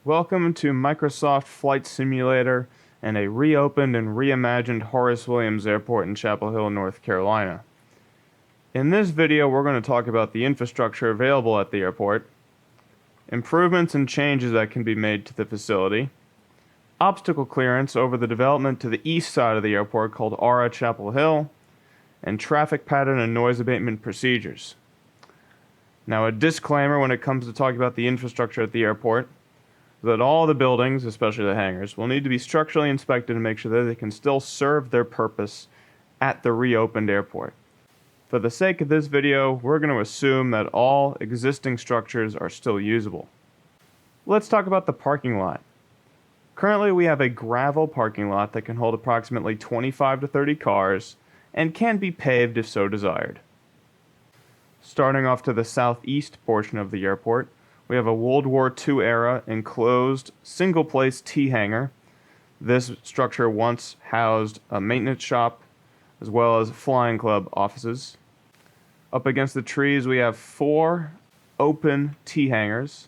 Welcome to Microsoft Flight Simulator and a reopened and reimagined Horace Williams Airport in Chapel Hill, North Carolina. In this video, we're going to talk about the infrastructure available at the airport, improvements and changes that can be made to the facility, obstacle clearance over the development to the east side of the airport called Aura Chapel Hill, and traffic pattern and noise abatement procedures. Now, a disclaimer when it comes to talking about the infrastructure at the airport, that all the buildings, especially the hangars, will need to be structurally inspected to make sure that they can still serve their purpose at the reopened airport. For the sake of this video, we're going to assume that all existing structures are still usable. Let's talk about the parking lot. Currently, we have a gravel parking lot that can hold approximately 25 to 30 cars and can be paved if so desired. Starting off to the southeast portion of the airport, we have a World War II era enclosed single-place T-hangar. This structure once housed a maintenance shop as well as flying club offices. Up against the trees we have 4 open T-hangars.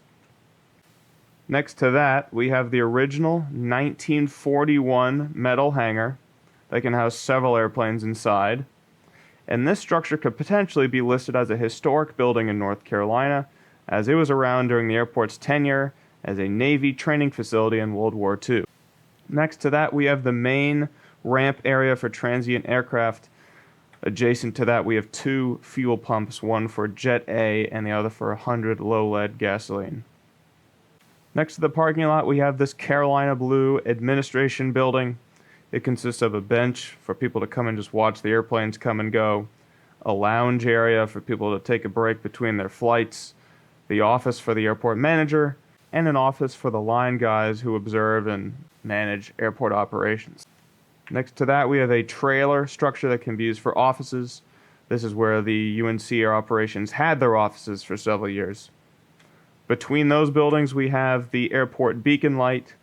Next to that we have the original 1941 metal hangar that can house several airplanes inside. And this structure could potentially be listed as a historic building in North Carolina, as it was around during the airport's tenure as a Navy training facility in World War II. Next to that, we have the main ramp area for transient aircraft. Adjacent to that, we have 2 fuel pumps, one for Jet A and the other for 100 low-lead gasoline. Next to the parking lot, we have this Carolina Blue administration building. It consists of a bench for people to come and just watch the airplanes come and go, a lounge area for people to take a break between their flights, the office for the airport manager, and an office for the line guys who observe and manage airport operations. Next to that, we have a trailer structure that can be used for offices. This is where the UNC Air Operations had their offices for several years. Between those buildings, we have the airport beacon light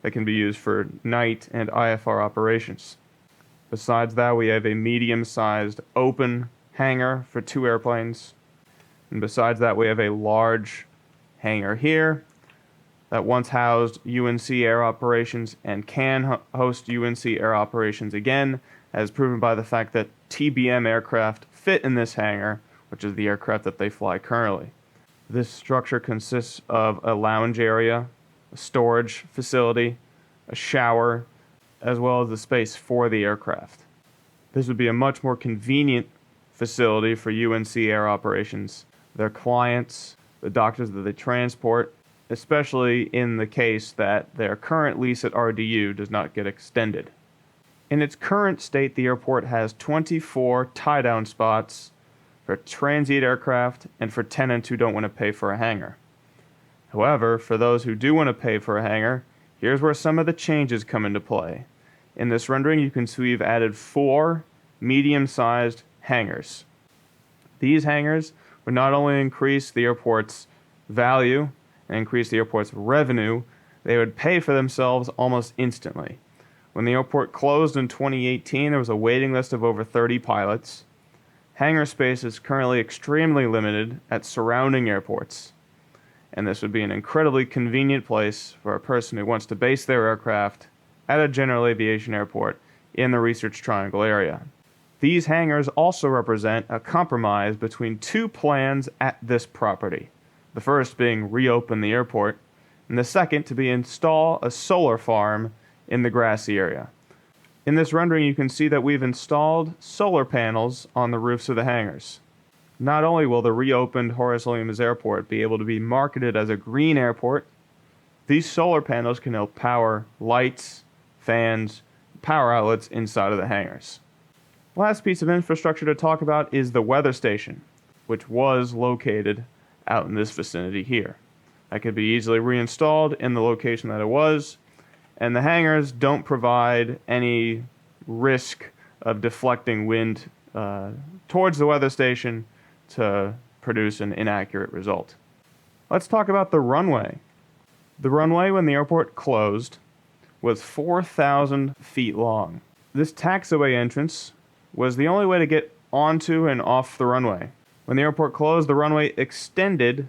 that can be used for night and IFR operations. Besides that, we have a medium-sized open hangar for 2 airplanes. And besides that, we have a large hangar here that once housed UNC Air Operations and can host UNC Air Operations again, as proven by the fact that TBM aircraft fit in this hangar, which is the aircraft that they fly currently. This structure consists of a lounge area, a storage facility, a shower, as well as the space for the aircraft. This would be a much more convenient facility for UNC Air Operations, their clients, the doctors that they transport, especially in the case that their current lease at RDU does not get extended. In its current state, the airport has 24 tie-down spots for transient aircraft and for tenants who don't want to pay for a hangar. However, for those who do want to pay for a hangar, here's where some of the changes come into play. In this rendering, you can see we've added 4 medium-sized hangars. These hangars would not only increase the airport's value and increase the airport's revenue, they would pay for themselves almost instantly. When the airport closed in 2018, there was a waiting list of over 30 pilots. Hangar space is currently extremely limited at surrounding airports, and this would be an incredibly convenient place for a person who wants to base their aircraft at a general aviation airport in the Research Triangle area. These hangars also represent a compromise between 2 plans at this property. The first being reopen the airport, and the second to be install a solar farm in the grassy area. In this rendering, you can see that we've installed solar panels on the roofs of the hangars. Not only will the reopened Horace Williams Airport be able to be marketed as a green airport, these solar panels can help power lights, fans, power outlets inside of the hangars. Last piece of infrastructure to talk about is the weather station, which was located out in this vicinity here. That could be easily reinstalled in the location that it was, and the hangars don't provide any risk of deflecting wind towards the weather station to produce an inaccurate result. Let's talk about the runway. The runway, when the airport closed, was 4,000 feet long. This taxiway entrance was the only way to get onto and off the runway. When the airport closed, the runway extended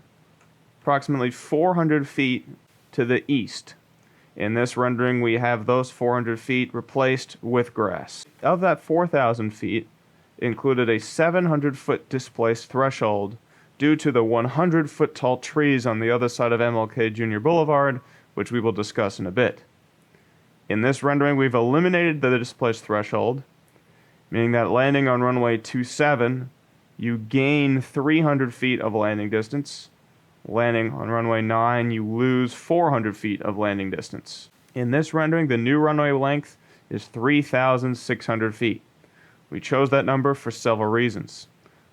approximately 400 feet to the east. In this rendering, we have those 400 feet replaced with grass. Of that 4,000 feet, included a 700-foot displaced threshold due to the 100-foot tall trees on the other side of MLK Jr. Boulevard, which we will discuss in a bit. In this rendering, we've eliminated the displaced threshold, meaning that landing on runway 27, you gain 300 feet of landing distance. Landing on runway 9, you lose 400 feet of landing distance. In this rendering, the new runway length is 3,600 feet. We chose that number for several reasons.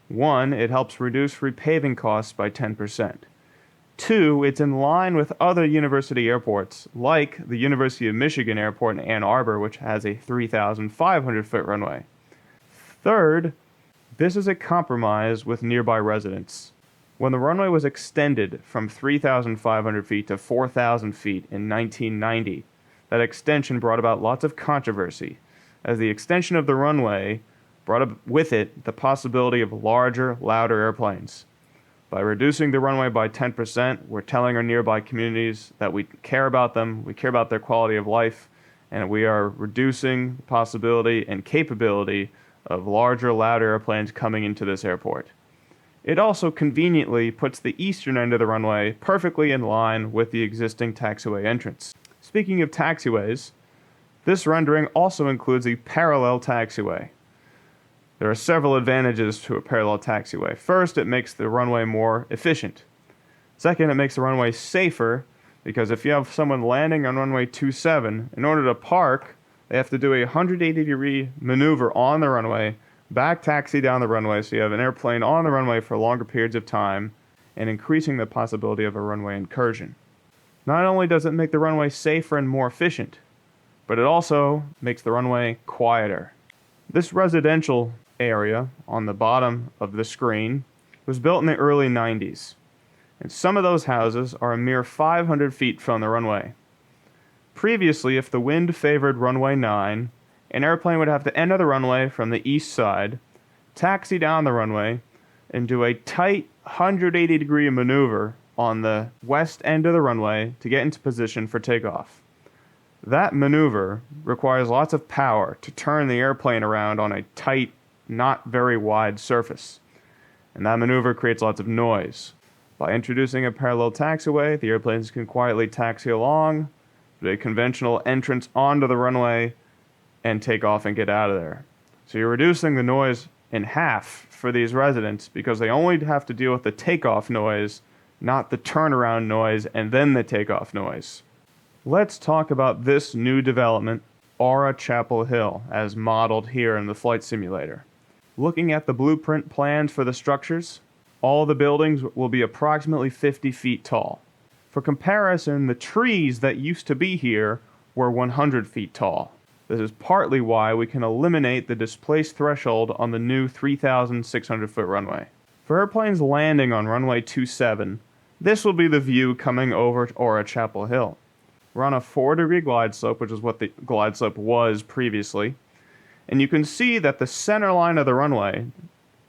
1, it helps reduce repaving costs by 10%. 2, it's in line with other university airports, like the University of Michigan Airport in Ann Arbor, which has a 3,500-foot runway. Third, this is a compromise with nearby residents. When the runway was extended from 3,500 feet to 4,000 feet in 1990, that extension brought about lots of controversy, as the extension of the runway brought up with it the possibility of larger, louder airplanes. By reducing the runway by 10%, we're telling our nearby communities that we care about them, we care about their quality of life, and we are reducing the possibility and capability of larger, louder airplanes coming into this airport. It also conveniently puts the eastern end of the runway perfectly in line with the existing taxiway entrance. Speaking of taxiways, this rendering also includes a parallel taxiway. There are several advantages to a parallel taxiway. First, it makes the runway more efficient. Second, it makes the runway safer, because if you have someone landing on runway 27, in order to park, they have to do a 180-degree maneuver on the runway, back taxi down the runway, so you have an airplane on the runway for longer periods of time, and increasing the possibility of a runway incursion. Not only does it make the runway safer and more efficient, but it also makes the runway quieter. This residential area on the bottom of the screen was built in the early 90s, and some of those houses are a mere 500 feet from the runway. Previously, if the wind favored runway 9, an airplane would have to enter the runway from the east side, taxi down the runway, and do a tight 180-degree maneuver on the west end of the runway to get into position for takeoff. That maneuver requires lots of power to turn the airplane around on a tight, not very wide surface, and that maneuver creates lots of noise. By introducing a parallel taxiway, the airplanes can quietly taxi along, with a conventional entrance onto the runway, and take off and get out of there. So you're reducing the noise in half for these residents, because they only have to deal with the takeoff noise, not the turnaround noise and then the takeoff noise. Let's talk about this new development, Aura Chapel Hill, as modeled here in the flight simulator. Looking at the blueprint plans for the structures, all the buildings will be approximately 50 feet tall. For comparison, the trees that used to be here were 100 feet tall. This is partly why we can eliminate the displaced threshold on the new 3,600-foot runway. For airplanes landing on runway 27, this will be the view coming over Aura Chapel Hill. We're on a 4-degree glide slope, which is what the glide slope was previously, and you can see that the center line of the runway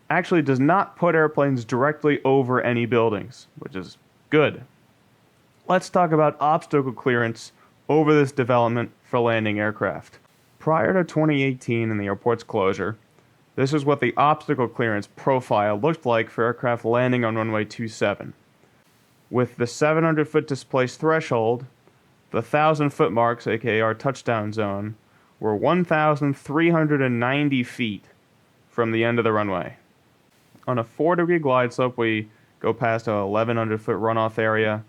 actually does not put airplanes directly over any buildings, which is good. Let's talk about obstacle clearance over this development for landing aircraft. Prior to 2018 and the airport's closure, this is what the obstacle clearance profile looked like for aircraft landing on runway 27. With the 700-foot displaced threshold, the 1,000-foot marks, aka our touchdown zone, were 1,390 feet from the end of the runway. On a 4-degree glide slope, we go past a 1,100-foot runoff area,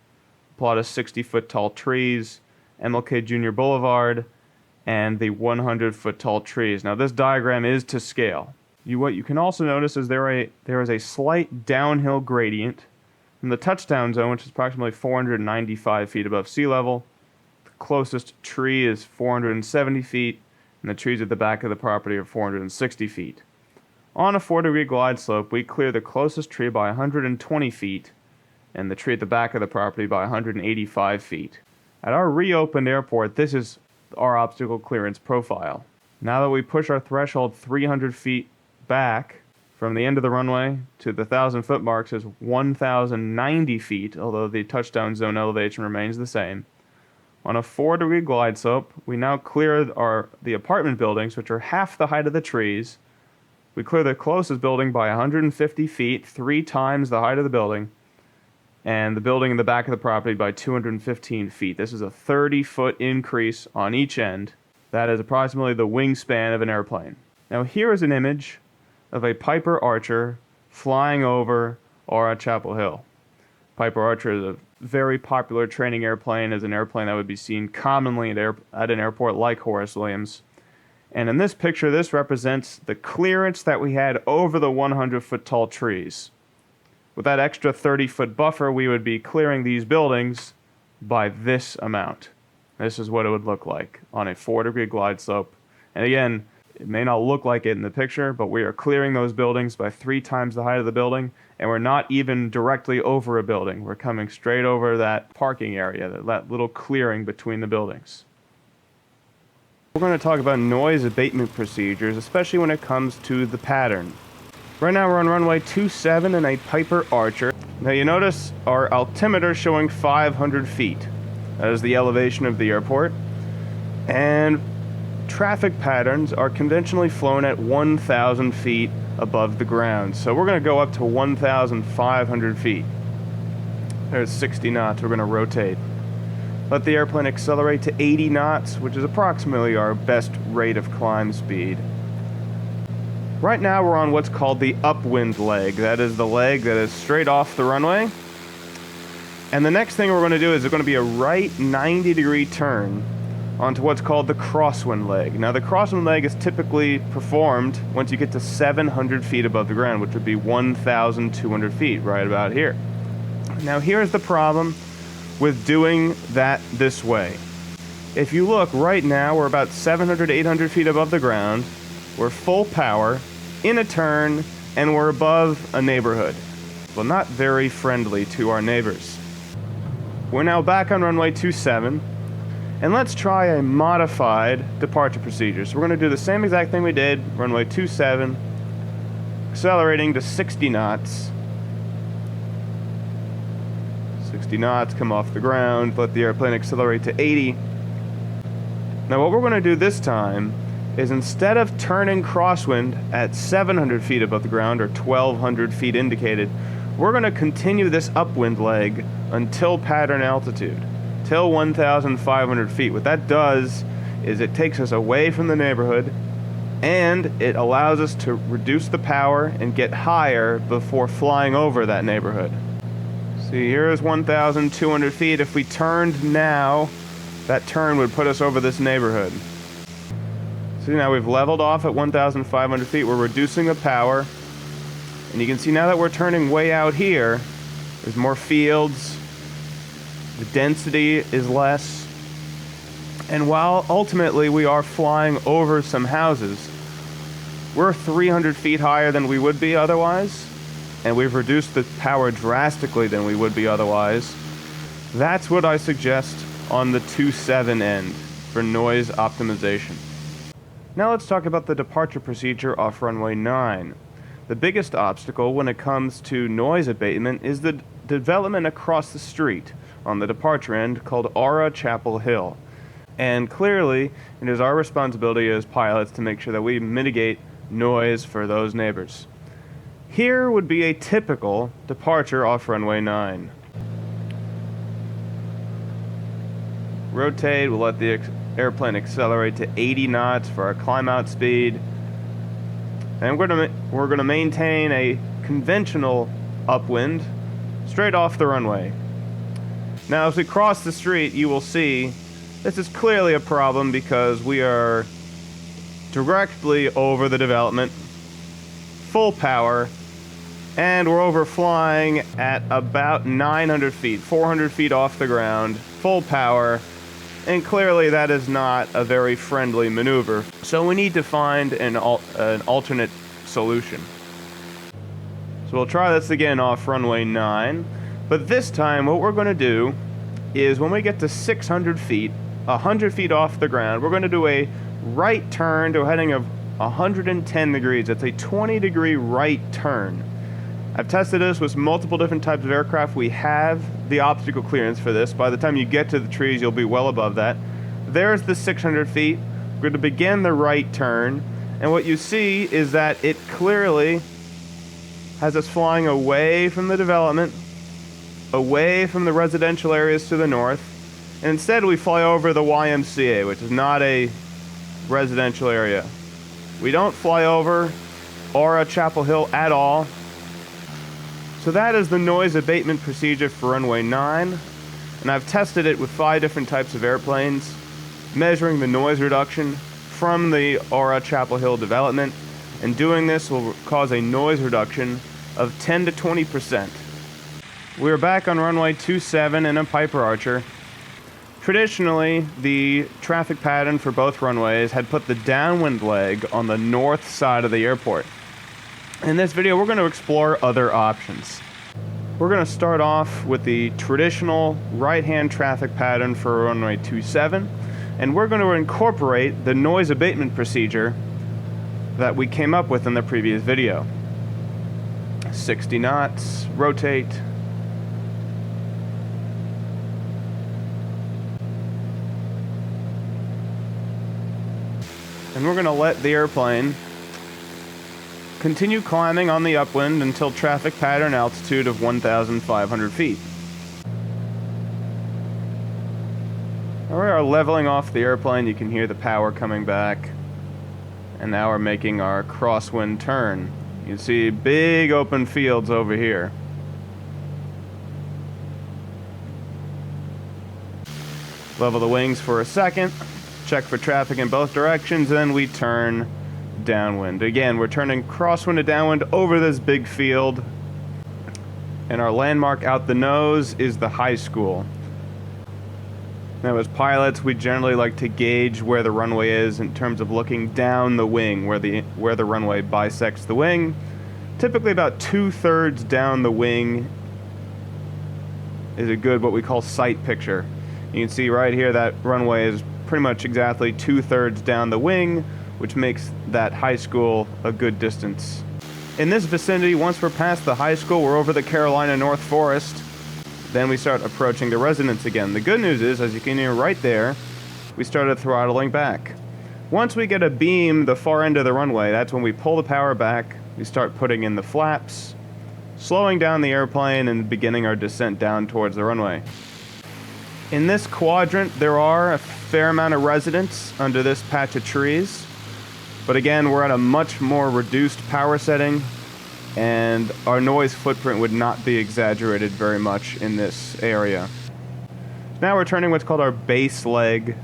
plot a 60-foot tall trees, MLK Jr. Boulevard, and the 100-foot tall trees. Now, this diagram is to scale. What you can also notice is there is a slight downhill gradient from the touchdown zone, which is approximately 495 feet above sea level. The closest tree is 470 feet, and the trees at the back of the property are 460 feet. On a 4-degree glide slope, we clear the closest tree by 120 feet, and the tree at the back of the property by 185 feet. At our reopened airport, this is our obstacle clearance profile. Now that we push our threshold 300 feet back from the end of the runway to the 1,000-foot marks is 1,090 feet, although the touchdown zone elevation remains the same. On a 4-degree glide slope, we now clear the apartment buildings, which are half the height of the trees. We clear the closest building by 150 feet, 3 times the height of the building, and the building in the back of the property by 215 feet. This is a 30-foot increase on each end. That is approximately the wingspan of an airplane. Now here is an image of a Piper Archer flying over Aura Chapel Hill. Piper Archer is a very popular training airplane, as an airplane that would be seen commonly at an airport like Horace Williams. And in this picture, this represents the clearance that we had over the 100-foot tall trees. With that extra 30-foot buffer, we would be clearing these buildings by this amount. This is what it would look like on a 4-degree glide slope. And again, it may not look like it in the picture, but we are clearing those buildings by 3 times the height of the building, and we're not even directly over a building. We're coming straight over that parking area, that little clearing between the buildings. We're going to talk about noise abatement procedures, especially when it comes to the pattern. Right now we're on runway 27 in a Piper Archer. Now you notice our altimeter showing 500 feet. That is the elevation of the airport. And traffic patterns are conventionally flown at 1,000 feet above the ground. So we're going to go up to 1,500 feet. There's 60 knots. We're going to rotate. Let the airplane accelerate to 80 knots, which is approximately our best rate of climb speed. Right now we're on what's called the upwind leg. That is the leg that is straight off the runway. And the next thing we're going to do is there's going to be a right 90-degree turn onto what's called the crosswind leg. Now the crosswind leg is typically performed once you get to 700 feet above the ground, which would be 1,200 feet, right about here. Now here's the problem with doing that this way. If you look right now, we're about 700 to 800 feet above the ground. We're full power, in a turn, and we're above a neighborhood. Well, not very friendly to our neighbors. We're now back on runway 27. And let's try a modified departure procedure. So we're going to do the same exact thing we did, runway 27, accelerating to 60 knots. 60 knots, come off the ground, let the airplane accelerate to 80. Now what we're going to do this time is, instead of turning crosswind at 700 feet above the ground, or 1,200 feet indicated, we're going to continue this upwind leg until pattern altitude. Till 1,500 feet. What that does is it takes us away from the neighborhood, and it allows us to reduce the power and get higher before flying over that neighborhood. See, here is 1,200 feet. If we turned now, that turn would put us over this neighborhood. See, now we've leveled off at 1,500 feet. We're reducing the power, and you can see now that we're turning way out here, there's more fields. The density is less, and while ultimately we are flying over some houses, we're 300 feet higher than we would be otherwise, and we've reduced the power drastically than we would be otherwise. That's what I suggest on the 2.7 end for noise optimization. Now let's talk about the departure procedure off runway 9. The biggest obstacle when it comes to noise abatement is the development across the street on the departure end called Aura Chapel Hill. And clearly, it is our responsibility as pilots to make sure that we mitigate noise for those neighbors. Here would be a typical departure off runway 9. Rotate, we'll let the airplane accelerate to 80 knots for our climb out speed. And we're going to maintain a conventional upwind straight off the runway. Now, as we cross the street, you will see this is clearly a problem because we are directly over the development, full power, and we're overflying at about 900 feet, 400 feet off the ground, full power, and clearly that is not a very friendly maneuver. So we need to find an alternate solution. So we'll try this again off runway 9. But this time, what we're going to do is, when we get to 600 feet, 100 feet off the ground, we're going to do a right turn to a heading of 110 degrees. It's a 20-degree right turn. I've tested this with multiple different types of aircraft. We have the obstacle clearance for this. By the time you get to the trees, you'll be well above that. There's the 600 feet. We're going to begin the right turn. And what you see is that it clearly has us flying away from the development, away from the residential areas to the north. And instead, we fly over the YMCA, which is not a residential area. We don't fly over Aura Chapel Hill at all. So that is the noise abatement procedure for runway 9, and I've tested it with 5 different types of airplanes, measuring the noise reduction from the Aura Chapel Hill development, and doing this will cause a noise reduction of 10 to 20%. We're back on runway 27 in a Piper Archer. Traditionally, the traffic pattern for both runways had put the downwind leg on the north side of the airport. In this video, we're going to explore other options. We're going to start off with the traditional right-hand traffic pattern for runway 27, and we're going to incorporate the noise abatement procedure that we came up with in the previous video. 60 knots, rotate. And we're going to let the airplane continue climbing on the upwind until traffic pattern altitude of 1,500 feet. Now we are leveling off the airplane. You can hear the power coming back. And now we're making our crosswind turn. You see big open fields over here. Level the wings for a second. Check for traffic in both directions, then we turn downwind. Again, we're turning crosswind to downwind over this big field. And our landmark out the nose is the high school. Now, as pilots, we generally like to gauge where the runway is in terms of looking down the wing, where the runway bisects the wing. Typically about 2/3 down the wing is a good, what we call sight picture. You can see right here that runway is pretty much exactly 2/3 down the wing, which makes that high school a good distance. In this vicinity, once we're past the high school, we're over the Carolina North Forest. Then we start approaching the residence again. The good news is, as you can hear right there, we started throttling back. Once we get a beam the far end of the runway, that's when we pull the power back, we start putting in the flaps, slowing down the airplane and beginning our descent down towards the runway. In this quadrant, there are a fair amount of residents under this patch of trees. But again, we're at a much more reduced power setting, and our noise footprint would not be exaggerated very much in this area. Now we're turning what's called our base leg,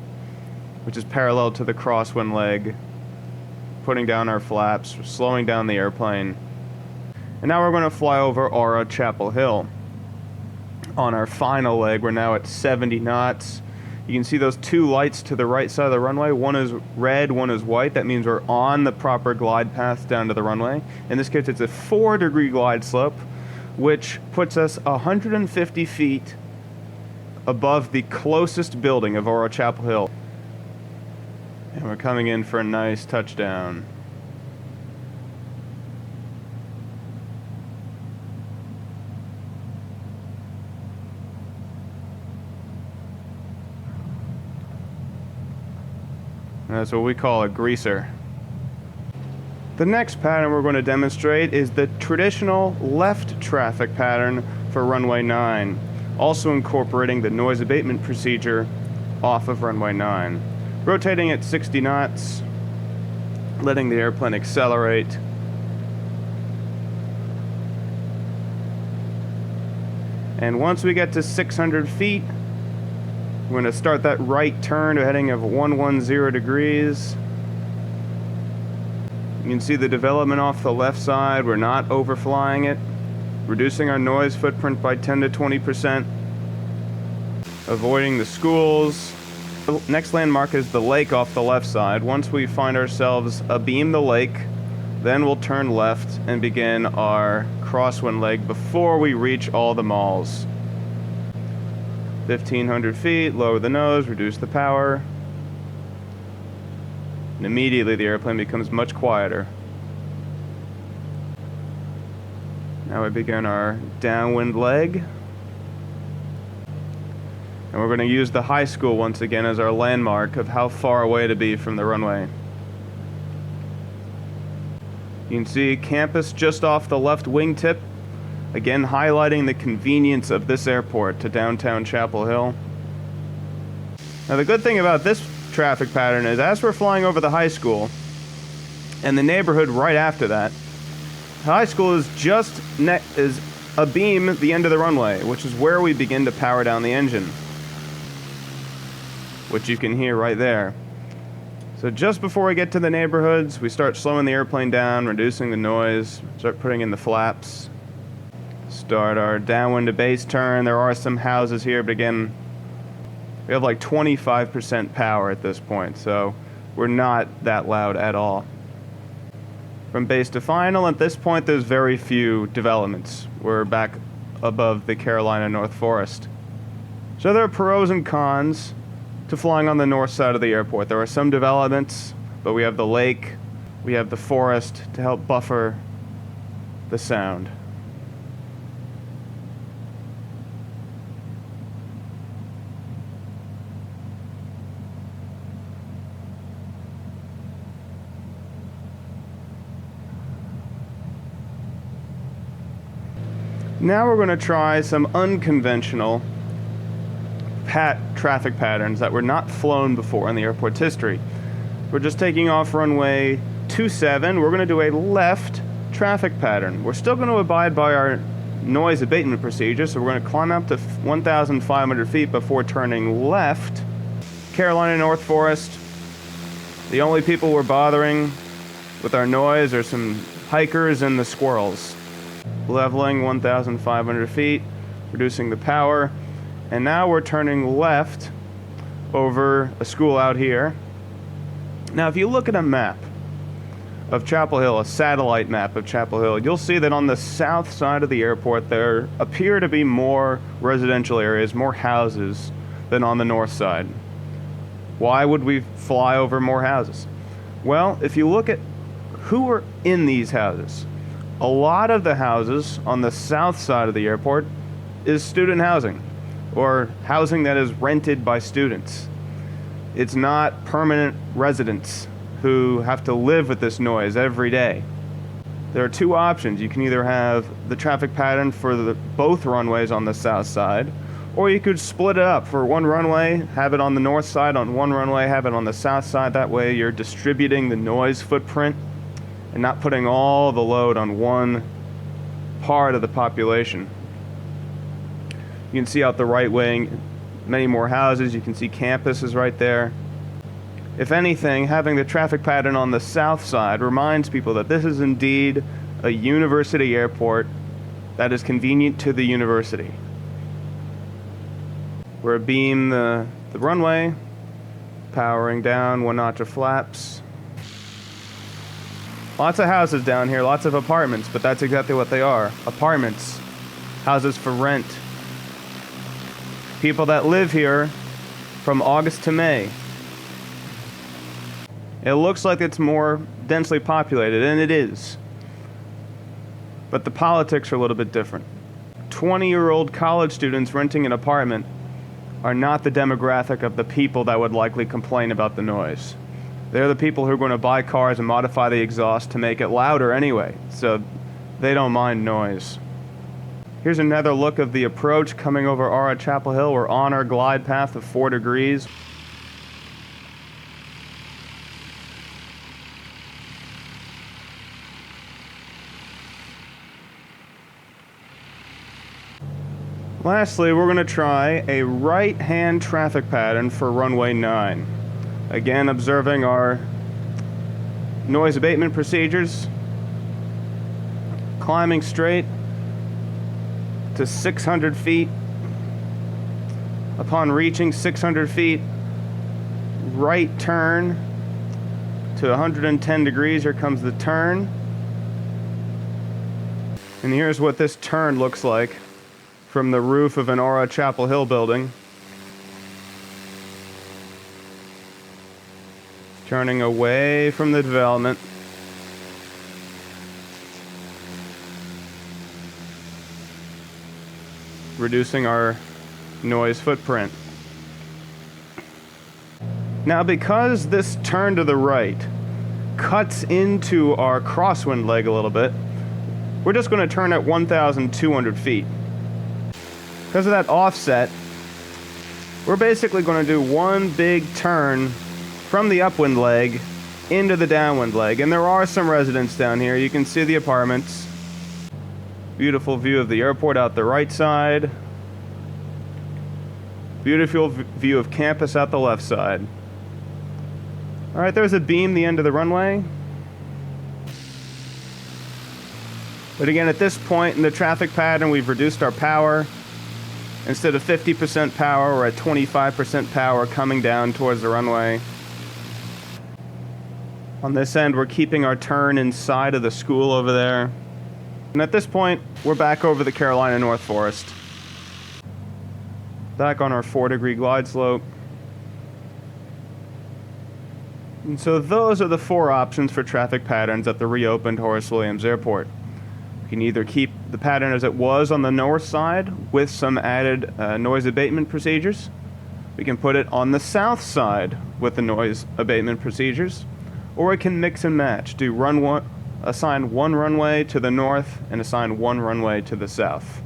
which is parallel to the crosswind leg, putting down our flaps, slowing down the airplane. And now we're going to fly over Aura Chapel Hill. On our final leg, we're now at 70 knots. You can see those 2 lights to the right side of the runway. One is red, one is white. That means we're on the proper glide path down to the runway. In this case, it's a 4-degree glide slope, which puts us 150 feet above the closest building of Aura Chapel Hill. And we're coming in for a nice touchdown. That's what we call a greaser. The next pattern we're going to demonstrate is the traditional left traffic pattern for runway 9, also incorporating the noise abatement procedure off of runway 9. Rotating at 60 knots, letting the airplane accelerate. And once we get to 600 feet, we're going to start that right turn to a heading of 110 degrees. You can see the development off the left side. We're not overflying it, reducing our noise footprint by 10 to 20%, avoiding the schools. The next landmark is the lake off the left side. Once we find ourselves abeam the lake, then we'll turn left and begin our crosswind leg before we reach all the malls. 1,500 feet, lower the nose, reduce the power. And immediately the airplane becomes much quieter. Now we begin our downwind leg. And we're going to use the high school once again as our landmark of how far away to be from the runway. You can see campus just off the left wingtip, again highlighting the convenience of this airport to downtown Chapel Hill. Now the good thing about this traffic pattern is as we're flying over the high school and the neighborhood right after that, the high school is just is abeam the end of the runway, which is where we begin to power down the engine, which you can hear right there. So just before we get to the neighborhoods, we start slowing the airplane down, reducing the noise, start putting in the flaps, start our downwind to base turn. There are some houses here, but again, we have like 25% power at this point, so we're not that loud at all. From base to final, at this point there's very few developments. We're back above the Carolina North Forest. So there are pros and cons to flying on the north side of the airport. There are some developments, but we have the lake, we have the forest to help buffer the sound. Now we're going to try some unconventional traffic patterns that were not flown before in the airport's history. We're just taking off runway 27. We're going to do a left traffic pattern. We're still going to abide by our noise abatement procedure, so we're going to climb up to 1,500 feet before turning left. Carolina North Forest. The only people we're bothering with our noise are some hikers and the squirrels. Leveling 1,500 feet, reducing the power. And now we're turning left over a school out here. Now, if you look at a map of Chapel Hill, a satellite map of Chapel Hill, you'll see that on the south side of the airport there appear to be more residential areas, more houses than on the north side. Why would we fly over more houses? Well, if you look at who are in these houses, a lot of the houses on the south side of the airport is student housing, or housing that is rented by students. It's not permanent residents who have to live with this noise every day. There are two options. You can either have the traffic pattern for both runways on the south side, or you could split it up. For one runway, have it on the north side, on one runway, have it on the south side. That way you're distributing the noise footprint and not putting all the load on one part of the population. You can see out the right wing many more houses. You can see campus is right there. If anything, having the traffic pattern on the south side reminds people that this is indeed a university airport that is convenient to the university. We're abeam the runway, powering down one notch of flaps. Lots of houses down here, lots of apartments, but that's exactly what they are. Apartments, houses for rent. People that live here from August to May. It looks like it's more densely populated, and it is. But the politics are a little bit different. 20-year-old college students renting an apartment are not the demographic of the people that would likely complain about the noise. They're the people who are going to buy cars and modify the exhaust to make it louder anyway, so they don't mind noise. Here's another look of the approach coming over Aura Chapel Hill. We're on our glide path of 4 degrees. Lastly, we're going to try a right-hand traffic pattern for runway 9. Again, observing our noise abatement procedures. Climbing straight to 600 feet. Upon reaching 600 feet, right turn to 110 degrees. Here comes the turn. And here's what this turn looks like from the roof of an Aura Chapel Hill building. Turning away from the development. Reducing our noise footprint. Now, because this turn to the right cuts into our crosswind leg a little bit, we're just going to turn at 1,200 feet. Because of that offset, we're basically going to do one big turn from the upwind leg into the downwind leg. And there are some residents down here. You can see the apartments. Beautiful view of the airport out the right side. Beautiful view of campus out the left side. All right, there's a beam the end of the runway. But again, at this point in the traffic pattern, we've reduced our power. Instead of 50% power, we're at 25% power coming down towards the runway. On this end, we're keeping our turn inside of the school over there. And at this point, we're back over the Carolina North Forest. Back on our 4-degree glide slope. And so those are the 4 options for traffic patterns at the reopened Horace Williams Airport. We can either keep the pattern as it was on the north side with some added noise abatement procedures. We can put it on the south side with the noise abatement procedures. Or we can mix and match, assign one runway to the north and assign one runway to the south.